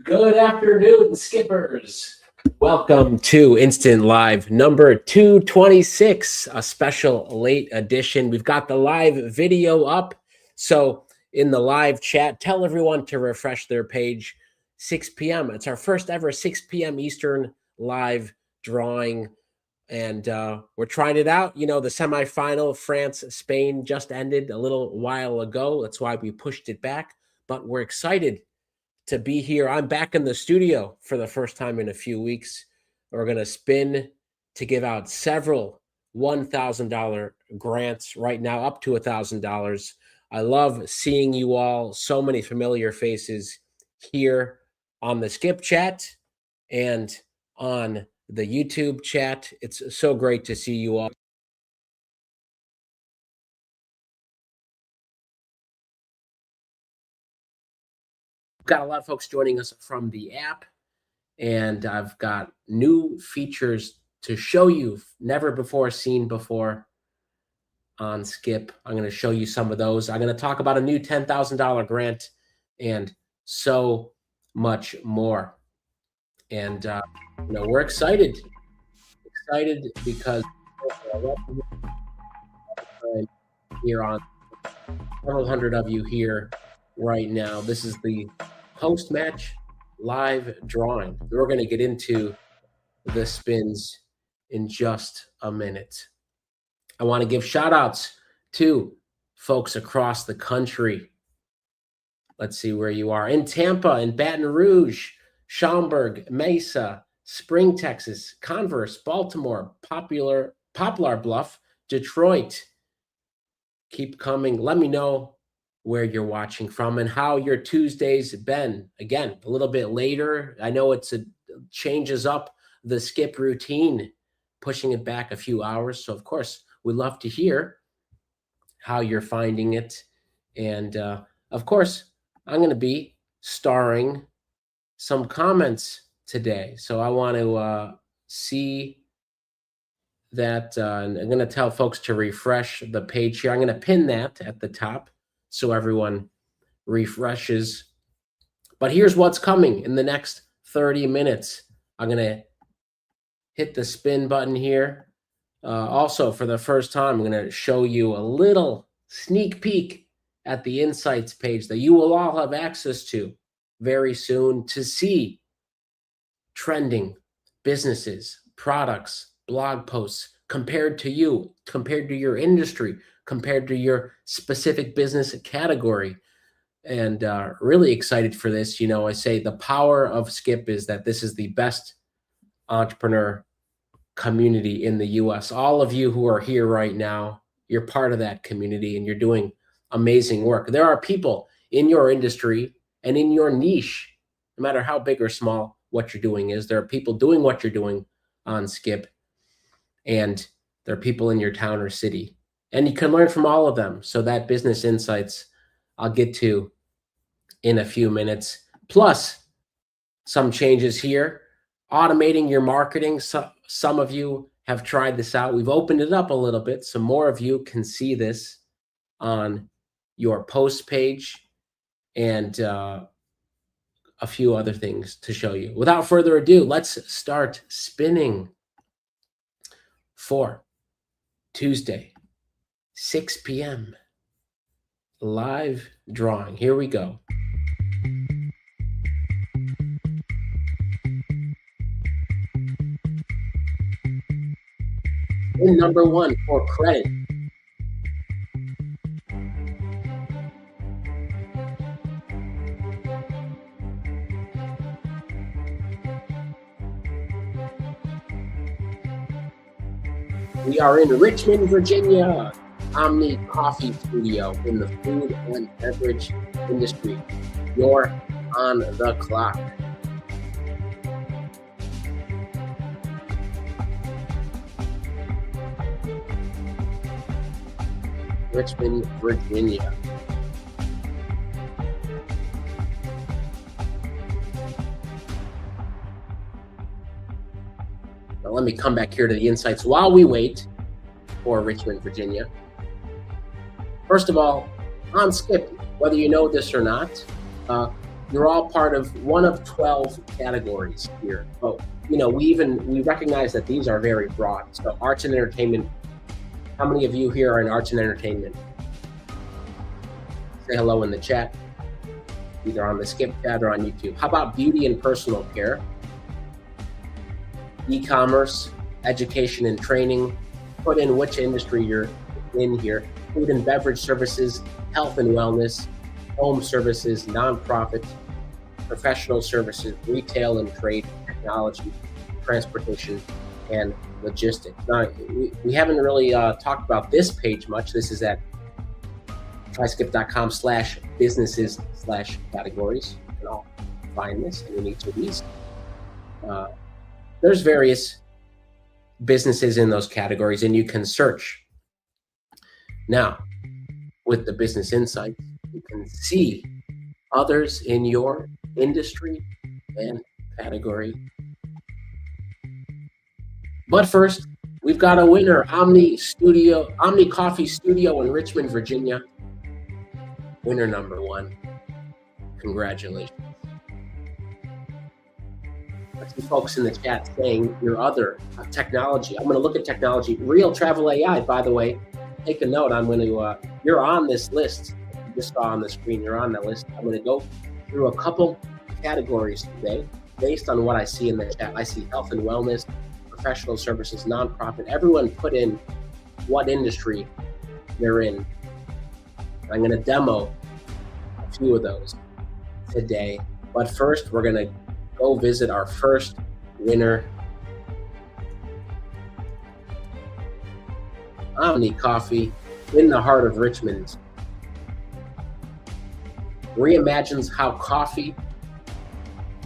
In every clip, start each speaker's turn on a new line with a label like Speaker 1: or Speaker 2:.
Speaker 1: Good afternoon, skippers. Welcome to Instant Live number 226, a special late edition. We've got the live video up. So in the live chat, tell everyone to refresh their page. 6 p.m. It's our first ever 6 p.m. Eastern live drawing. And we're trying it out. You know, the semifinal, France-Spain, just ended a little while ago. That's why we pushed it back. But we're excited to be here. I'm back in the studio for the first time in a few weeks. We're going to spin to give out several $1,000 grants right now, up to $1,000. I love seeing you all, so many familiar faces here on the Skip chat and on the YouTube chat. It's so great to see you all. Got a lot of folks joining us from the app, and I've got new features to show you, never before seen before on Skip. I'm going to show you some of those. I'm going to talk about a new $10,000 grant and so much more. And we're excited because here on several hundred of you here right now. This is the post-match live drawing. We're going to get into the spins in just a minute. I want to give shout outs to folks across the country. Let's see where you are. In Tampa, in Baton Rouge, Schaumburg, Mesa, Spring, Texas, Converse, Baltimore, Poplar Bluff, Detroit. Keep coming. Let me know where you're watching from and how your Tuesday's been. Again, a little bit later. I know it changes up the Skip routine, pushing it back a few hours. So, of course, we'd love to hear how you're finding it. And, of course, I'm going to be starring some comments today. So I want to see that. I'm going to tell folks to refresh the page here. I'm going to pin that at the top so everyone refreshes. But here's what's coming in the next 30 minutes. I'm going to hit the spin button here. Also, for the first time, I'm going to show you a little sneak peek at the Insights page that you will all have access to very soon to see trending businesses, products, blog posts compared to you, compared to your industry, compared to your specific business category. And really excited for this. You know, I say the power of Skip is that this is the best entrepreneur community in the US. All of you who are here right now, you're part of that community and you're doing amazing work. There are people in your industry and in your niche, no matter how big or small what you're doing is, there are people doing what you're doing on Skip, and there are people in your town or city. And you can learn from all of them. So that business insights I'll get to in a few minutes. Plus some changes here, automating your marketing. So, some of you have tried this out. We've opened it up a little bit so more of you can see this on your post page and a few other things to show you. Without further ado, let's start spinning for Tuesday, 6 p.m. live drawing. Here we go. In number one for credit. We are in Richmond, Virginia, Omni Coffee Studio in the food and beverage industry. You're on the clock. Richmond, Virginia. Now let me come back here to the insights while we wait for Richmond, Virginia. First of all, on Skip, whether you know this or not, You're all part of one of 12 categories here. Oh, we recognize that these are very broad. So arts and entertainment. How many of you here are in arts and entertainment? Say hello in the chat, either on the Skip chat or on YouTube. How about beauty and personal care? E-commerce, education and training. Put in which industry you're in here. Food and beverage services, health and wellness, home services, nonprofit, professional services, retail and trade, technology, transportation, and logistics. Now, we haven't really talked about this page much. This is at tryskip.com/businesses/categories. You can all find this in each of these. There's various businesses in those categories, and you can search. Now, with the business insights, you can see others in your industry and category. But first, we've got a winner, Omni Coffee Studio in Richmond, Virginia. Winner number 1. Congratulations. Let's see folks in the chat saying your other technology. I'm going to look at technology. Real Travel AI, by the way, take a note. I'm going to, you're on this list. You just saw on the screen, you're on that list. I'm going to go through a couple categories today based on what I see in the chat. I see health and wellness, professional services, nonprofit. Everyone put in what industry they're in. I'm going to demo a few of those today. But first, we're going to go visit our first winner, Omni Coffee in the heart of Richmond. Reimagines how coffee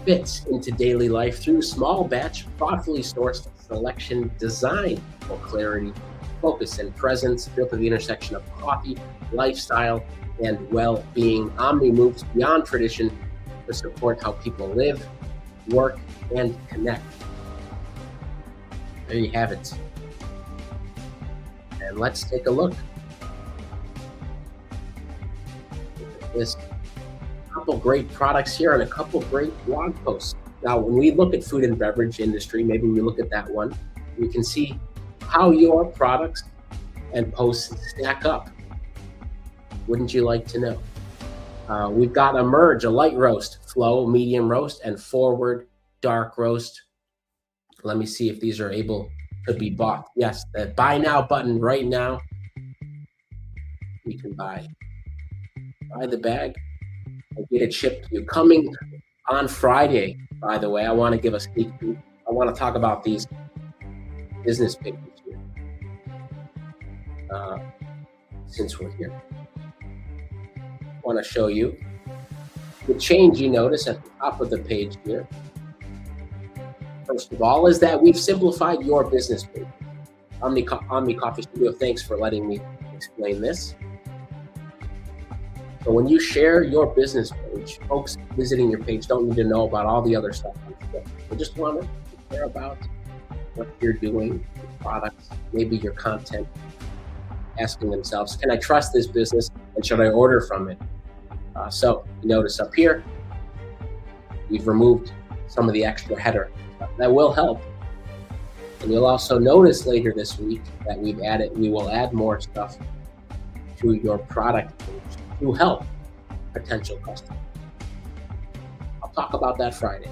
Speaker 1: fits into daily life through small batch, thoughtfully sourced selection designed for clarity, focus, and presence, built at the intersection of coffee, lifestyle, and well-being. Omni moves beyond tradition to support how people live, work, and connect. There you have it. And let's take a look at this. A couple great products here and a couple great blog posts. Now, when we look at food and beverage industry, maybe we look at that one, we can see how your products and posts stack up. Wouldn't you like to know? We've got a merge, a light roast, flow, medium roast, and forward dark roast. Let me see if these are able to be bought. Yes, the buy now button right now. You can buy the bag and get it shipped to you. Coming on Friday, by the way, I want to give a sneak peek. I want to talk about these business pages here. Since we're here, I want to show you the change you notice at the top of the page here. First of all, is that we've simplified your business page. Omni Coffee Studio, thanks for letting me explain this. So when you share your business page, folks visiting your page don't need to know about all the other stuff. They just want to care about what you're doing, your products, maybe your content, asking themselves, can I trust this business and should I order from it? So you notice up here, we've removed some of the extra header. That will help. And you'll also notice later this week that we will add more stuff to your product page to help potential customers. I'll talk about that Friday.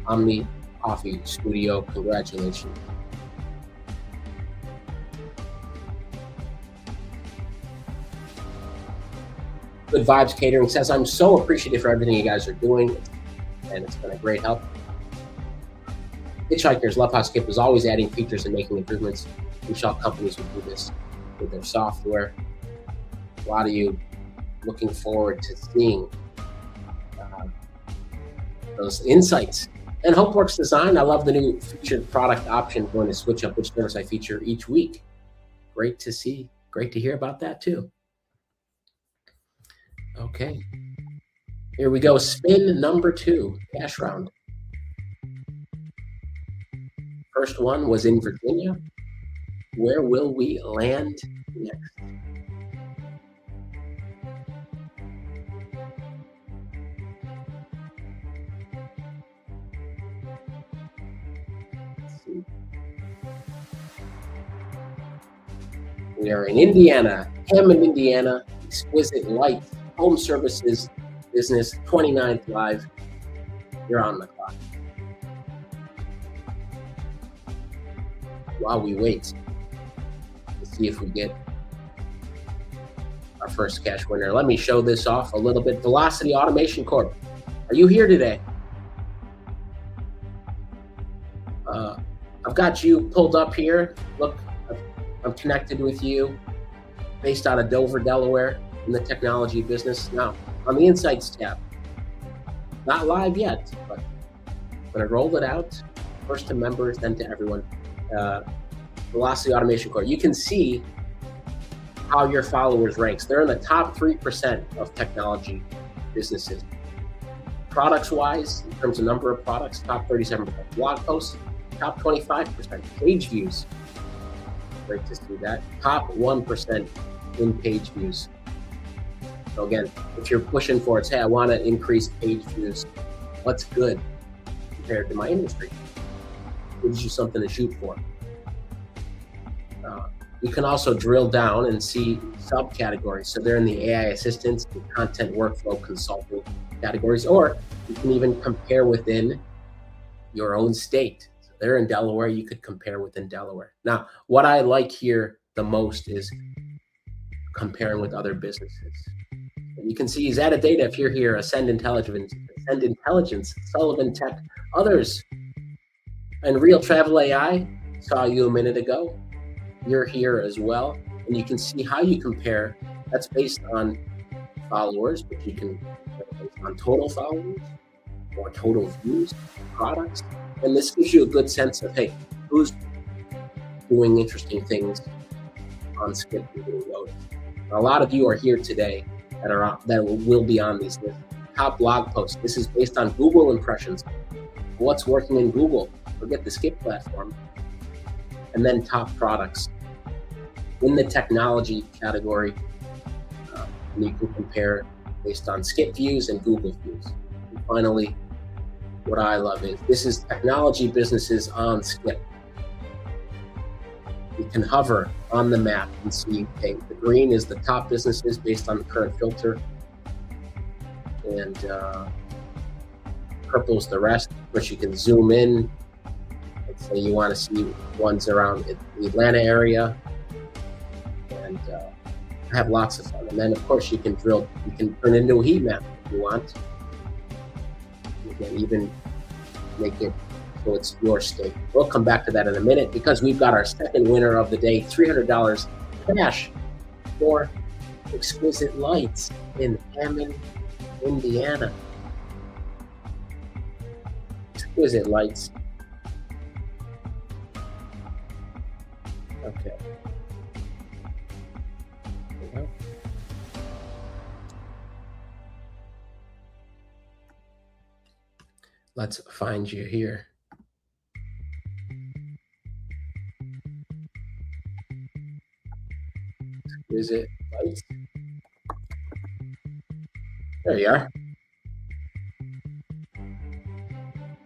Speaker 1: Omni Coffee Studio, congratulations. Good Vibes Catering says, I'm so appreciative for everything you guys are doing, and it's been a great help. Hitchhikers love how Skip is always adding features and making improvements. Wish all companies would do this with their software. A lot of you looking forward to seeing those insights. And HopeWorks Design, I love the new featured product option, going to switch up which service I feature each week. Great to see. Great to hear about that too. Okay, here we go. Spin number 2, cash round. First one was in Virginia. Where will we land next? We are in Indiana, Hammond, Indiana, Exquisite Light, Home Services Business, 29th Live. You're on the clock. While we wait to see if we get our first cash winner, let me show this off a little bit. Velocity Automation Corp. Are you here today? I've got you pulled up here. Look, I'm connected with you based out of Dover, Delaware in the technology business. Now, on the Insights tab, not live yet, but I'm going to roll it out first to members, then to everyone. Velocity Automation Corp. You can see how your followers ranks. They're in the top 3% of technology businesses. Products wise, in terms of number of products, top 37%. Blog posts, top 25%. Page views, great to see that. Top 1% in page views. So again, if you're pushing for it, hey, I want to increase page views, what's good compared to my industry? Gives you something to shoot for. You can also drill down and see subcategories. So they're in the AI assistance and content workflow consulting categories, or you can even compare within your own state. So they're in Delaware, you could compare within Delaware. Now, what I like here the most is comparing with other businesses. And you can see Zeta Data if you're here, Ascend Intelligence, Sullivan Tech, others. And Real Travel AI, saw you a minute ago. You're here as well, and you can see how you compare. That's based on followers, but you can based on total followers or total views, products, and this gives you a good sense of, hey, who's doing interesting things on Skip. A lot of you are here today that will be on these lists. Top blog posts. This is based on Google impressions. What's working in Google? Forget the Skip platform. And then top products in the technology category. And you can compare based on Skip views and Google views. And finally, what I love is this is technology businesses on Skip. You can hover on the map and see, okay, the green is the top businesses based on the current filter, and purple is the rest. Of course, you can zoom in. Let's say you want to see ones around the Atlanta area, and have lots of fun. And then, of course, you can turn it into a heat map if you want. You can even make it so it's your state. We'll come back to that in a minute because we've got our second winner of the day, $300 cash for Exquisite Lights in Hammond, Indiana. Exquisite Lights. Okay. Let's find you here. Exquisite Lights. There you are.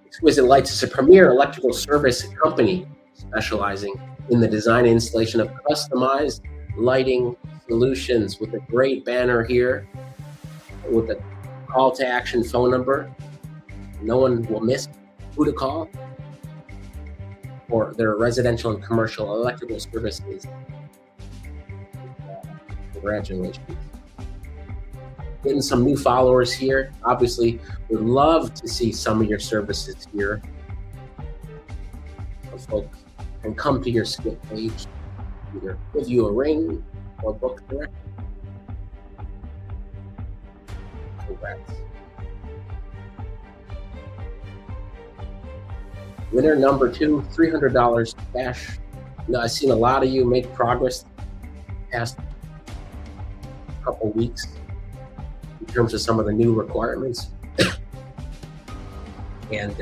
Speaker 1: Exquisite Lights is a premier electrical service company specializing in the design and installation of customized lighting solutions, with a great banner here with a call to action phone number. No one will miss who to call for their residential and commercial electrical services. Congratulations. Getting some new followers here. Obviously, would love to see some of your services here. So folks can come to your Skip page, either give you a ring or book directly. Congrats. Winner number 2, $300 cash. I've seen a lot of you make progress past couple weeks in terms of some of the new requirements and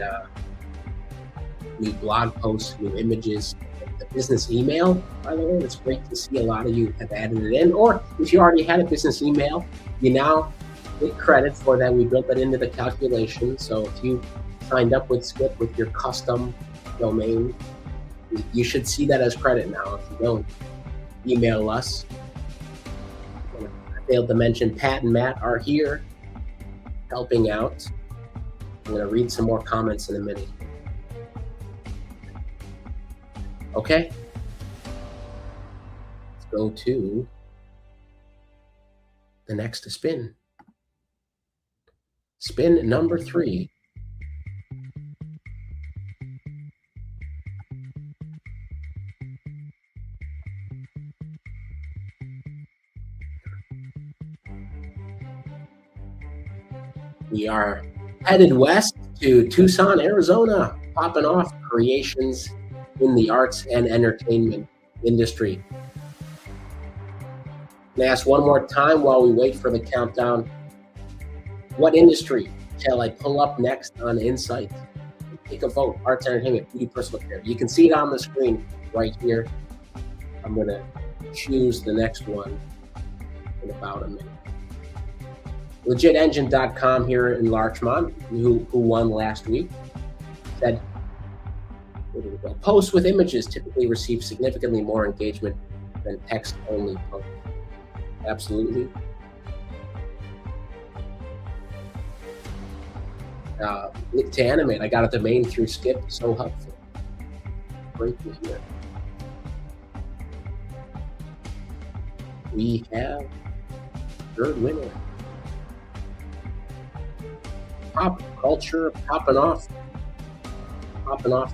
Speaker 1: new blog posts, new images. The business email, by the way, it's great to see a lot of you have added it in. Or if you already had a business email, you now get credit for that. We built that into the calculation. So if you signed up with Skip with your custom domain, you should see that as credit now. If you don't, email us. I failed to mention Pat and Matt are here helping out. I'm going to read some more comments in a minute. Okay. Let's go to the next spin. Spin number 3. We are headed west to Tucson, Arizona, popping off creations in the arts and entertainment industry. And ask one more time while we wait for the countdown. What industry shall I pull up next on Insight? Take a vote. Arts, entertainment, beauty, personal care. You can see it on the screen right here. I'm going to choose the next one in about a minute. LegitEngine.com here in Larchmont, who won last week, said, posts with images typically receive significantly more engagement than text-only posts. Absolutely. To animate, I got a domain through Skip, so helpful. Great to hear. We have third winner. Pop culture popping off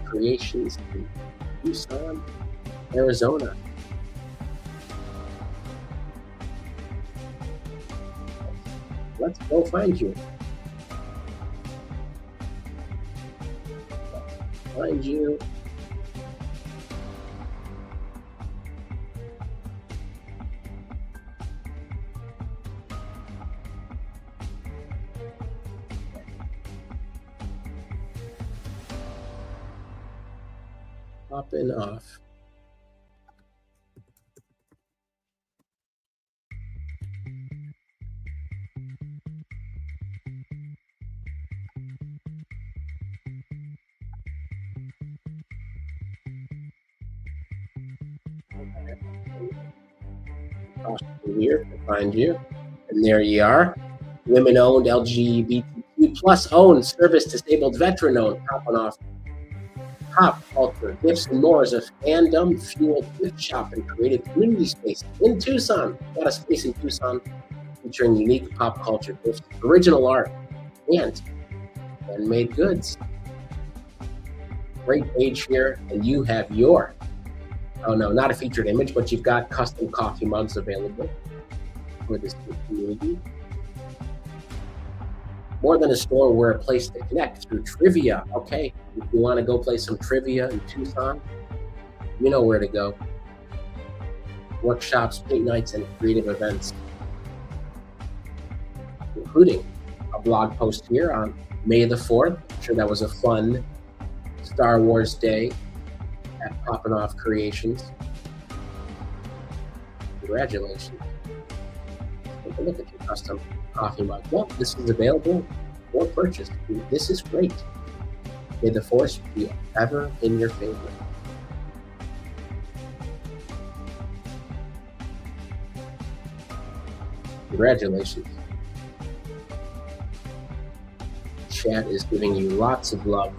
Speaker 1: creations in Tucson, Arizona. Let's go find you. Find you. Popping off. Here to find you, and there you are. Women-owned, LGBTQ plus owned, service disabled, veteran-owned, popping off. Pop culture, gifts and more is a fandom fueled gift shop and creative community space in Tucson. Got a space in Tucson featuring unique pop culture gifts, original art, and handmade goods. Great page here, and you have your, oh no, not a featured image, but you've got custom coffee mugs available for this community. More than a store, we're a place to connect through trivia. Okay, if you want to go play some trivia in Tucson, you know where to go. Workshops, paint nights, and creative events, including a blog post here on May the 4th. I'm sure that was a fun Star Wars day at Poppin' Off Creations. Congratulations. Take a look at your custom coffee mug. Well, this is available for purchase. This is great. May the force be ever in your favor. Congratulations. Chat is giving you lots of love.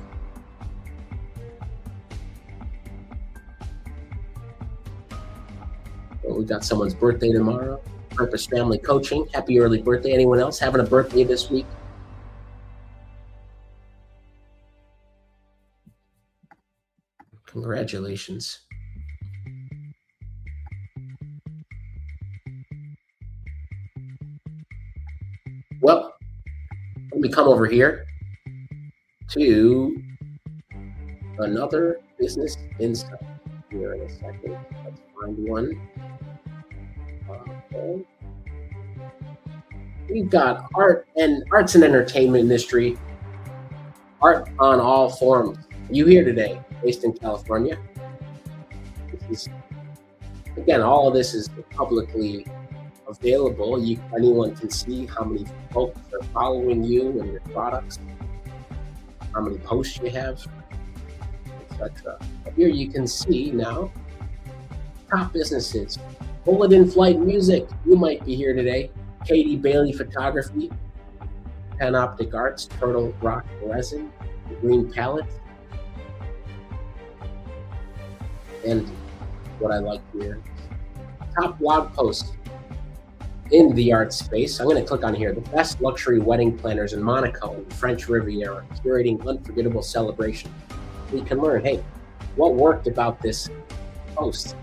Speaker 1: Well, we got someone's birthday tomorrow. Purpose Family Coaching. Happy early birthday. Anyone else having a birthday this week? Congratulations. Well, let me come over here to another business insight here in a second. Let's find one. Okay. We've got arts and entertainment industry. Art on all forms. You here today, based in California. This is, again, all of this is publicly available. Anyone can see how many folks are following you and your products, how many posts you have, etc. Here you can see now top businesses Bullet in Flight Music, you might be here today. Katie Bailey Photography, Panoptic Arts, Turtle Rock Resin, Green Palette, and what I like here, top blog post in the art space. I'm going to click on here, the best luxury wedding planners in Monaco and French Riviera, curating unforgettable celebration. We can learn, hey, what worked about this post?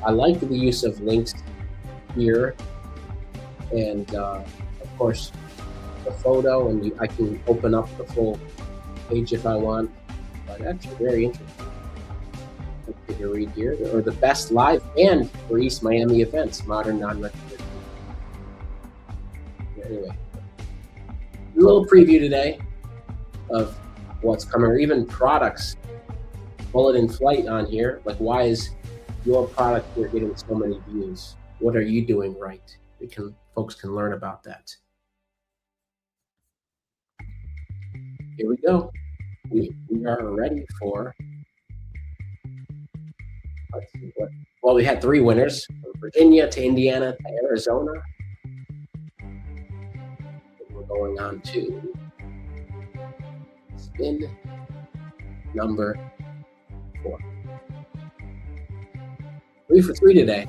Speaker 1: I like the use of links here, and of course the photo, and I can open up the full page if I want, but actually very interesting. Take a read here, or the best live band for East Miami events, modern non-record. Anyway, a little preview today of what's coming, or even products. Bullet in Flight on here, like why is your product here getting so many views? What are you doing right? Folks can learn about that. Here we go. We are ready for, let's see what, well, we had 3 winners, from Virginia to Indiana to Arizona. And we're going on to spin number 4. 3 for 3 today.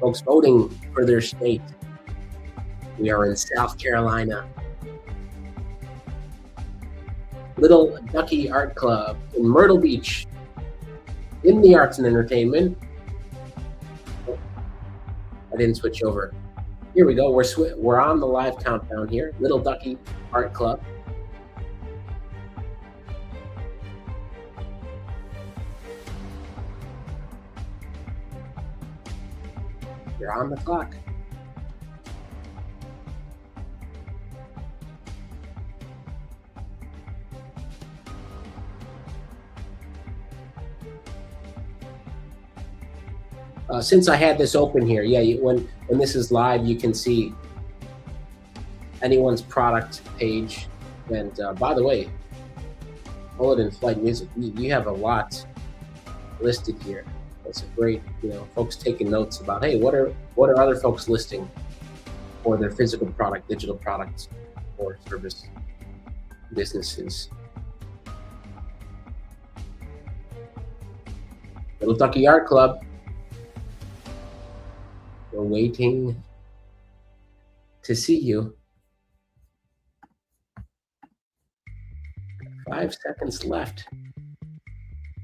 Speaker 1: Folks voting for their state. We are in South Carolina. Little Ducky Art Club in Myrtle Beach. In the arts and entertainment. Oh, I didn't switch over. Here we go. We're on the live countdown here. Little Ducky Art Club. You're on the clock. Since I had this open here, yeah, when this is live, you can see anyone's product page. And by the way, Bullet in Flight Music, you have a lot listed here. That's a great, folks taking notes about, hey, what are other folks listing for their physical product, digital products, or service businesses. Little Ducky Art Club. We're waiting to see you. 5 seconds left.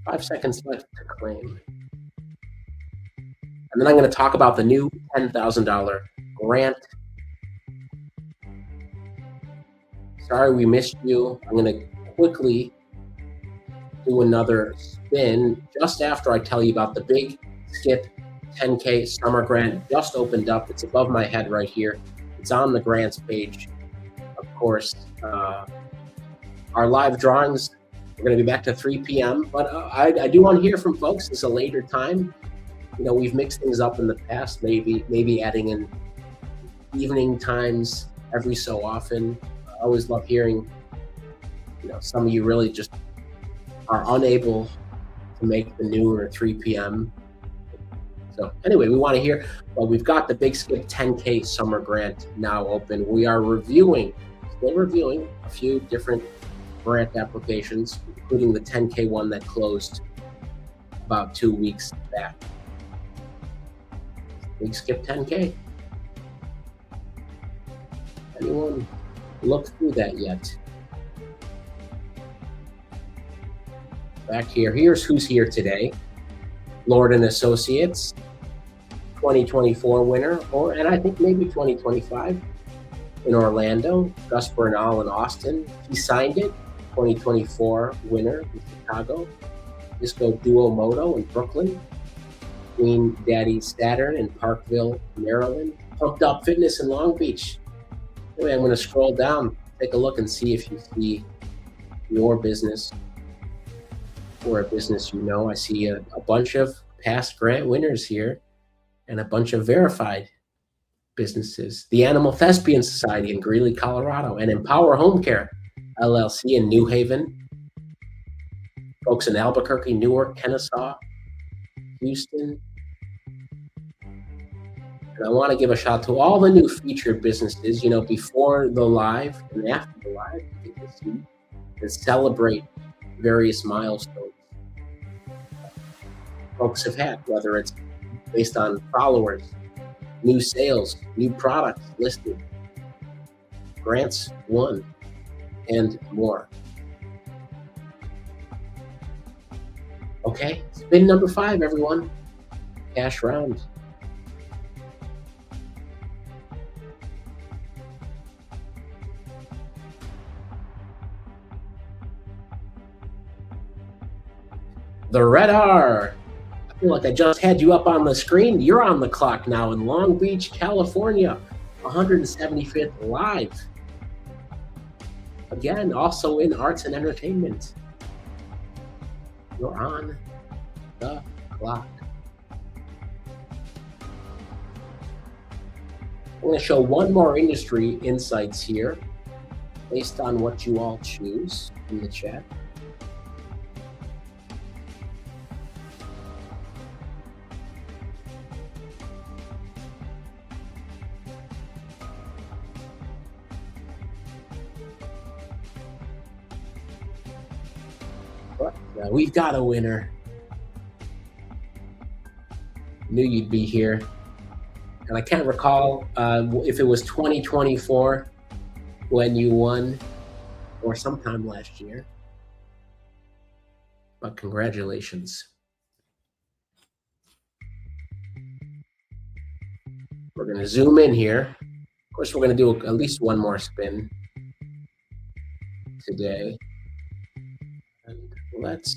Speaker 1: 5 seconds left to claim. And then I'm going to talk about the new $10,000 grant. Sorry we missed you. I'm going to quickly do another spin just after I tell you about the Big Skip 10K Summer Grant. Just opened up. It's above my head right here. It's on the grants page. Of course, our live drawings, we're going to be back to 3 p.m. But I do want to hear from folks. It's a later time. We've mixed things up in the past, maybe adding in evening times every so often. I always love hearing, some of you really just are unable to make the noon or 3 p.m. So anyway, we want to hear, well, we've got the Big Skip 10K Summer Grant now open. We are still reviewing a few different grant applications, including the 10K one that closed about 2 weeks back. Big Skip 10K. Anyone look through that yet? Back here, here's who's here today. Lord and Associates, 2024 winner, and I think maybe 2025 in Orlando. Gus Bernal in Austin, he signed it. 2024 winner in Chicago. Disco Duo Moto in Brooklyn. Queen Daddy Saturn in Parkville, Maryland. Pumped Up Fitness in Long Beach. Anyway, I'm going to scroll down, take a look and see if you see your business or a business I see a bunch of past grant winners here and a bunch of verified businesses, the Animal Thespian Society in Greeley, Colorado, and Empower Home Care LLC in New Haven, folks in Albuquerque, Newark, Kennesaw, Houston. And I want to give a shout out to all the new featured businesses, before the live and after the live, you get to see and celebrate various milestones folks have had, whether it's based on followers, new sales, new products listed, grants won, and more. Okay, spin number 5, everyone. Cash round. The red R. I feel like I just had you up on the screen. You're on the clock now in Long Beach, California, 175th Live. Again, also in arts and entertainment. You're on the clock. I'm going to show one more industry insights here based on what you all choose in the chat. We've got a winner. Knew you'd be here. And I can't recall if it was 2024 when you won or sometime last year. But congratulations. We're going to zoom in here. Of course, we're going to do at least one more spin today. And let's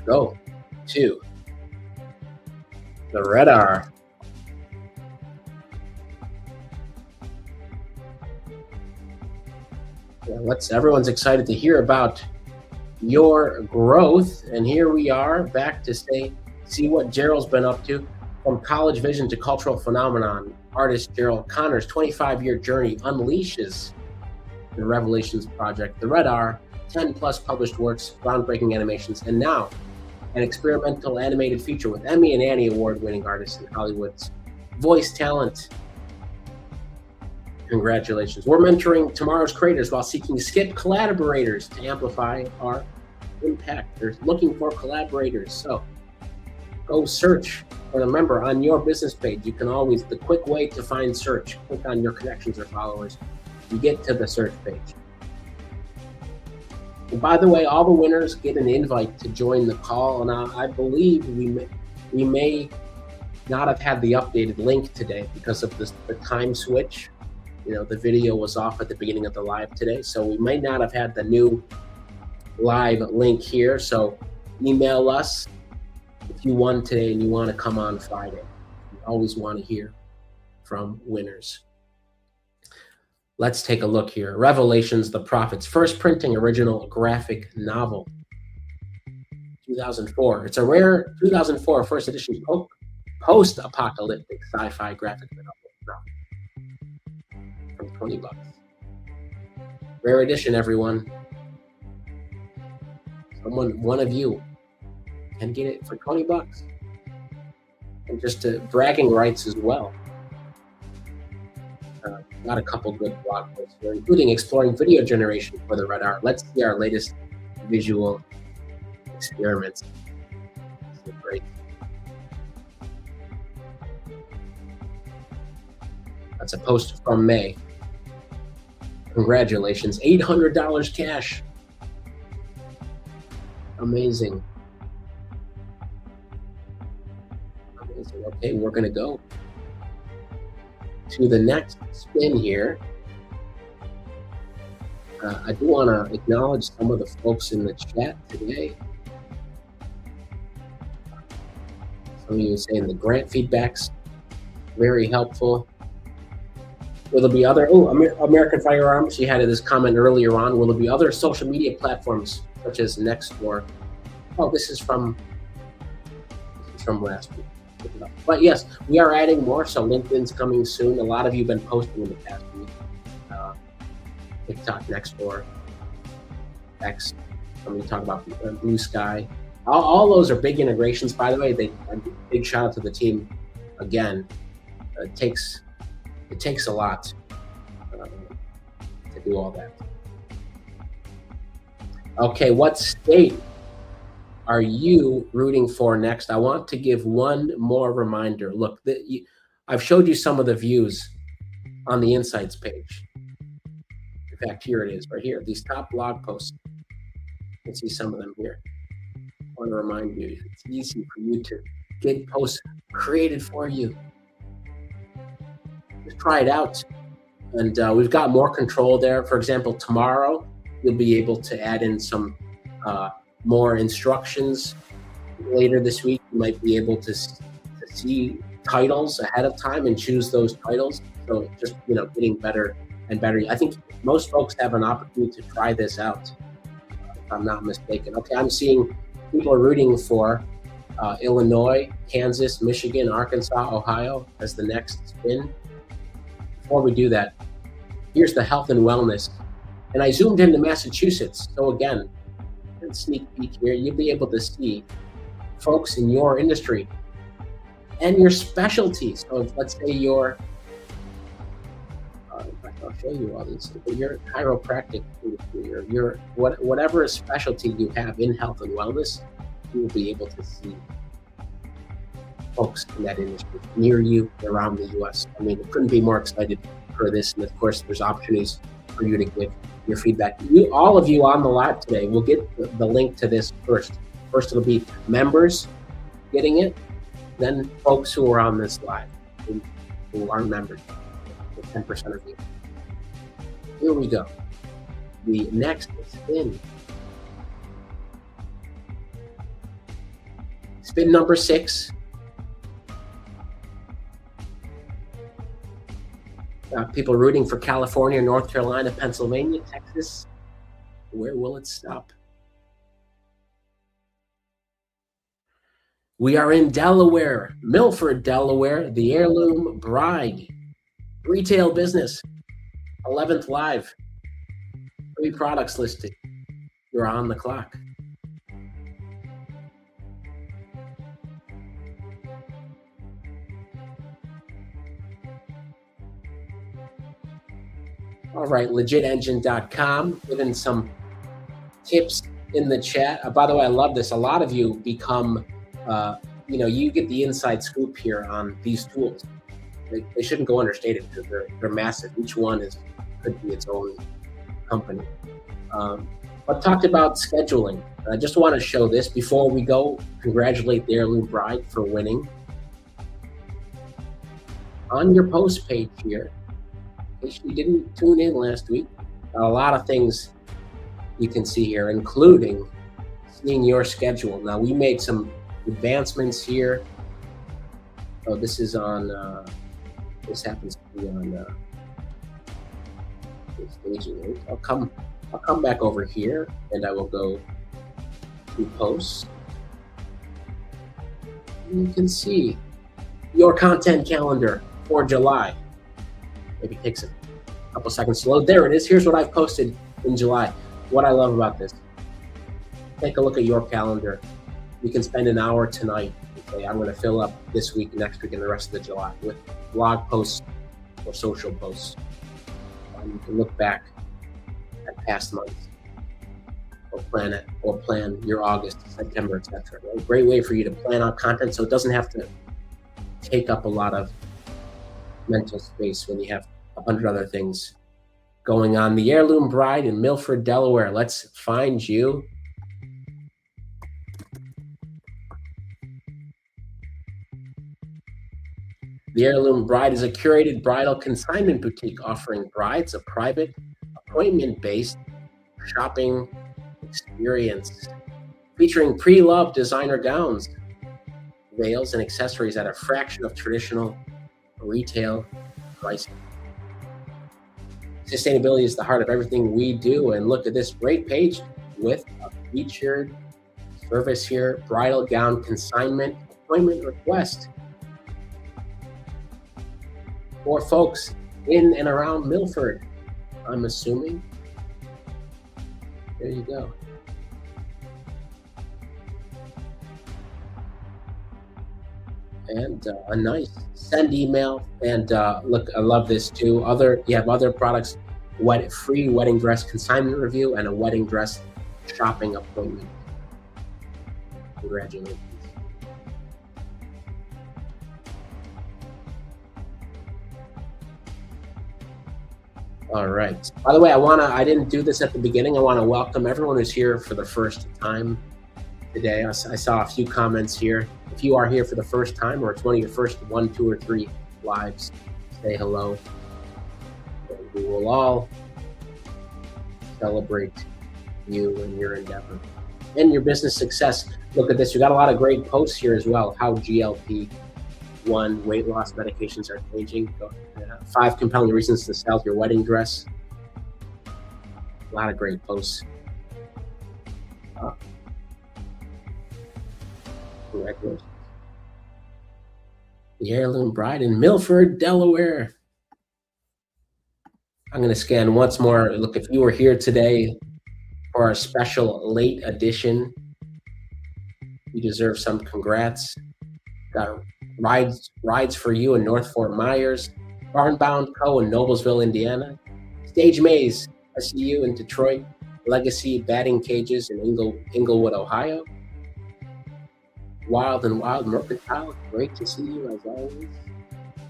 Speaker 1: go to the red R. Everyone's excited to hear about your growth, and here we are back to see what Gerald's been up to. From college vision to cultural phenomenon, artist Gerald Connor's 25-year journey unleashes the Revelations Project, the Red R, 10 plus published works, groundbreaking animations, and now an experimental animated feature with Emmy and Annie award-winning artists in Hollywood's voice talent. Congratulations. We're mentoring tomorrow's creators while seeking Skip collaborators to amplify our impact. They're looking for collaborators. So go search. And remember, on your business page, you can always, the quick way to find search, click on your connections or followers. You get to the search page. And by the way, all the winners get an invite to join the call. Now, I believe we may not have had the updated link today because of the time switch. The video was off at the beginning of the live today, so we might not have had the new live link here. So email us if you won today and you want to come on Friday. We always want to hear from winners. Let's take a look here. Revelations, the Prophet's first printing original graphic novel. 2004. It's a rare 2004 first edition post-apocalyptic sci-fi graphic novel. From $20. Rare edition, everyone. One of you can get it for $20. And just bragging rights as well. Got a couple good blog posts here, including exploring video generation for the Red R. Let's see our latest visual experiments. This is great. That's a post from May. Congratulations, $800 cash. Amazing. Amazing. Okay, we're gonna go to the next spin here. I do want to acknowledge some of the folks in the chat today. Some of you saying the grant feedbacks, very helpful. Will there be other, American Firearms, she had this comment earlier on, will there be other social media platforms such as Nextdoor? Oh, this is from last week. But yes, we are adding more, so LinkedIn's coming soon. A lot of you have been posting in the past week. TikTok, Nextdoor, X, I'm going to talk about Blue Sky. All those are big integrations, by the way. Big shout out to the team. Again, it takes a lot to do all that. Okay, what state are you rooting for next? I want to give one more reminder. Look, I've showed you some of the views on the Insights page. In fact, here it is, right here. These top blog posts. You can see some of them here. I want to remind you, it's easy for you to get posts created for you. Just try it out. And we've got more control there. For example, tomorrow, you'll be able to add in some more instructions. Later this week, you might be able to see titles ahead of time and choose those titles. So just, getting better and better. I think most folks have an opportunity to try this out, if I'm not mistaken. Okay, I'm seeing people are rooting for Illinois, Kansas, Michigan, Arkansas, Ohio as the next spin. Before we do that, here's the health and wellness. And I zoomed into Massachusetts. So again, a sneak peek here, you'll be able to see folks in your industry and your specialty. So let's say you're, I'll show you all these, your chiropractic industry, or your whatever specialty you have in health and wellness, you will be able to see folks in that industry near you around the U.S. I mean, I couldn't be more excited for this. And of course, there's opportunities for you to give your feedback. All of you on the live today will get the link to this first. First, it'll be members getting it, then folks who are on this live, who aren't members, the 10% of you. Here we go. The next spin. Spin number 6. People rooting for California, North Carolina, Pennsylvania, Texas. Where will it stop? We are in Delaware, Milford, Delaware, the Heirloom Bride. Retail business, 11th live. 3 products listed. You're on the clock. All right, legitengine.com, giving some tips in the chat. By the way, I love this. A lot of you become, you get the inside scoop here on these tools. They shouldn't go understated because they're massive. Each one could be its own company. But talked about scheduling. I just want to show this before we go. Congratulate the Heirloom Bride for winning. On your post page here, in case you didn't tune in last week, a lot of things you can see here, including seeing your schedule. Now, we made some advancements here. Oh, this is on, this happens to be on this staging. I'll come back over here and I will go to posts. And you can see your content calendar for July. Maybe it takes a couple seconds to load. There it is. Here's what I've posted in July. What I love about this. Take a look at your calendar. You can spend an hour tonight. Okay, I'm going to fill up this week, next week, and the rest of the July with blog posts or social posts. You can look back at past months or plan your August, September, etc. A great way for you to plan out content so it doesn't have to take up a lot of mental space when you have 100 other things going on. The Heirloom Bride in Milford, Delaware. Let's find you. The Heirloom Bride is a curated bridal consignment boutique offering brides a private, appointment-based shopping experience featuring pre-loved designer gowns, veils and accessories at a fraction of traditional retail pricing. Sustainability is the heart of everything we do, and look at this great page with a featured service here: bridal gown consignment appointment request for folks in and around Milford, I'm assuming. There you go. And a nice send email. And look, I love this too. You have other products: free wedding dress consignment review and a wedding dress shopping appointment. Congratulations. All right. By the way, I didn't do this at the beginning. I want to welcome everyone who's here for the first time today. I saw a few comments here. If you are here for the first time, or it's one of your first 1, 2, or 3 lives, say hello. We will all celebrate you and your endeavor and your business success. Look at this. We got a lot of great posts here as well. How GLP-1 weight loss medications are changing. 5 compelling reasons to sell your wedding dress. A lot of great posts. Congratulations. The Heirloom Bride in Milford, Delaware. I'm going to scan once more. Look, if you were here today for our special late edition, you deserve some congrats. Got rides for you in North Fort Myers, Barnbound Co. in Noblesville, Indiana, Stage Maze, I see you in Detroit, Legacy Batting Cages in Inglewood, Ohio, Wild and Wild Mercantile, great to see you as always,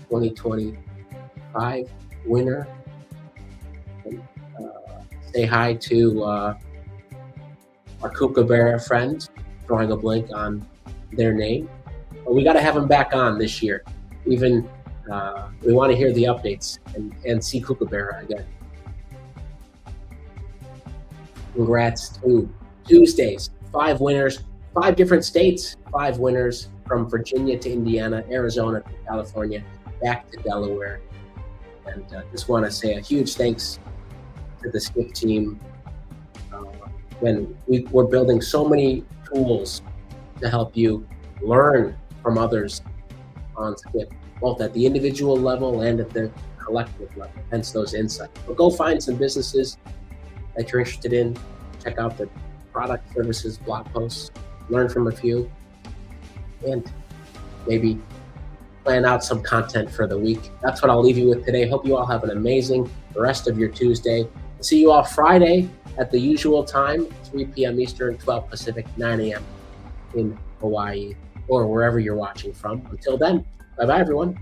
Speaker 1: 2025 winner. And, say hi to our Kookaburra friend, drawing a blank on their name. But we got to have them back on this year. Even we want to hear the updates and see Kookaburra again. Congrats to Tuesdays, 5 winners, 5 different states, 5 winners from Virginia to Indiana, Arizona to California, back to Delaware. And just want to say a huge thanks to the Skip team. When we're building so many tools to help you learn from others on Skip, both at the individual level and at the collective level, hence those insights. But go find some businesses that you're interested in, check out the product, services, blog posts, learn from a few, and maybe plan out some content for the week. That's what I'll leave you with today. Hope you all have an amazing rest of your Tuesday. See you all Friday at the usual time, 3 p.m. Eastern, 12 Pacific, 9 a.m. in Hawaii, or wherever you're watching from. Until then, bye-bye, everyone.